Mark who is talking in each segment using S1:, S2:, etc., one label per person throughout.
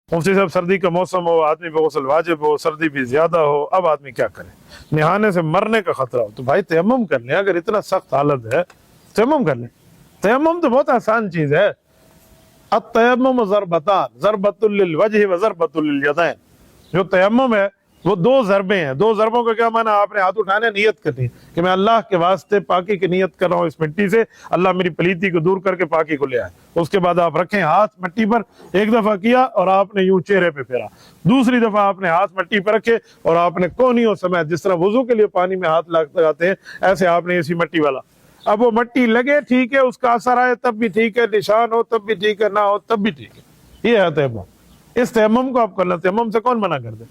S1: मुफ्ती साहब, सर्दी का मौसम हो, आदमी पे गुस्ल वाजिब हो, सर्दी भी ज्यादा हो, अब आदमी क्या करे? नहाने से मरने का खतरा हो तो भाई तयम्मुम कर ले। अगर इतना सख्त हालत है तयम्मुम कर ले। तयम्मुम तो बहुत आसान चीज है। अत-तयम्मुम ज़रबतान, ज़रबतुल लिल वजहि व ज़रबतुल लिल यदैन। जो तयम्मुम है वो दो ज़रबे हैं। दो ज़रबों का क्या माना? आपने हाथ उठाने नियत करनी कि मैं अल्लाह के वास्ते पाकी की नियत कर रहा हूँ इस मिट्टी से, अल्लाह मेरी पलीती को दूर करके पाकी को ले आए। उसके बाद आप रखें हाथ मट्टी पर, एक दफा किया और आपने यूं चेहरे पे फेरा, दूसरी दफा आपने हाथ मट्टी पर रखे और आपने कोनियों समेत, जिस तरह वुजू के लिए पानी में हाथ लगाते हैं, ऐसे आपने इसी मट्टी वाला। अब वो मट्टी लगे ठीक है, उसका असर आए तब भी ठीक है, निशान हो तब भी ठीक है, ना हो तब भी ठीक है। ये है तयम्मुम। इस तयम्मुम को आप करना। तयम्मुम से कौन मना कर दे?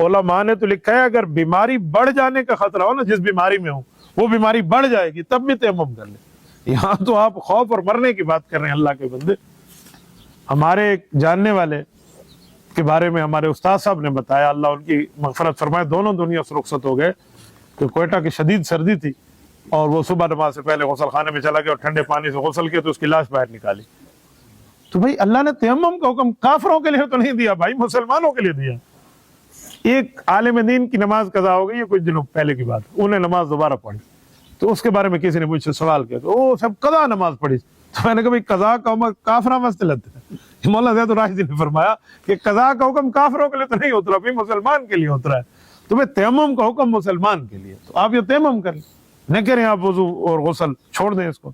S1: उलमा ने तो लिखा है अगर बीमारी बढ़ जाने का खतरा हो ना, जिस बीमारी में हो वो बीमारी बढ़ जाएगी तब भी तयम्मुम कर ले। यहाँ तो आप खौफ और मरने की बात कर रहे हैं। अल्लाह के बंदे, हमारे एक जानने वाले के बारे में हमारे उस्ताद साहब ने बताया, अल्लाह उनकी मगफरत फरमाए, दोनों दुनिया से रुखसत हो गए, कि कोयटा की शदीद सर्दी थी और वो सुबह नमाज से पहले गुस्ल खाने में चला गया और ठंडे पानी से गुस्ल किया तो उसकी लाश बाहर निकाली। तो भाई अल्लाह ने तयम्मुम का हुक्म काफिरों के लिए तो नहीं दिया भाई, मुसलमानों के लिए दिया। एक आलिम दीन की नमाज कज़ा हो गई है कुछ दिनों पहले की बात, उन्हें नमाज दोबारा पढ़ी तो उसके बारे में किसी ने मुझसे सवाल किया तो वो सब कज़ा नमाज पढ़ी। तो मैंने कहा भाई कज़ा का हुक्म काफिरा वास्ते लगता है। मौलाना ज़ैद राशिदी ने फरमाया कि कज़ा का हुक्म काफिरों के लिए तो नहीं उतरा, भाई मुसलमान के लिए उतरा है। तो भाई तयम्मुम का हुक्म मुसलमान के लिए, तो आप ये तयम्मुम कर लें, न करें आप वुज़ू और गुस्ल, छोड़ दें इसको।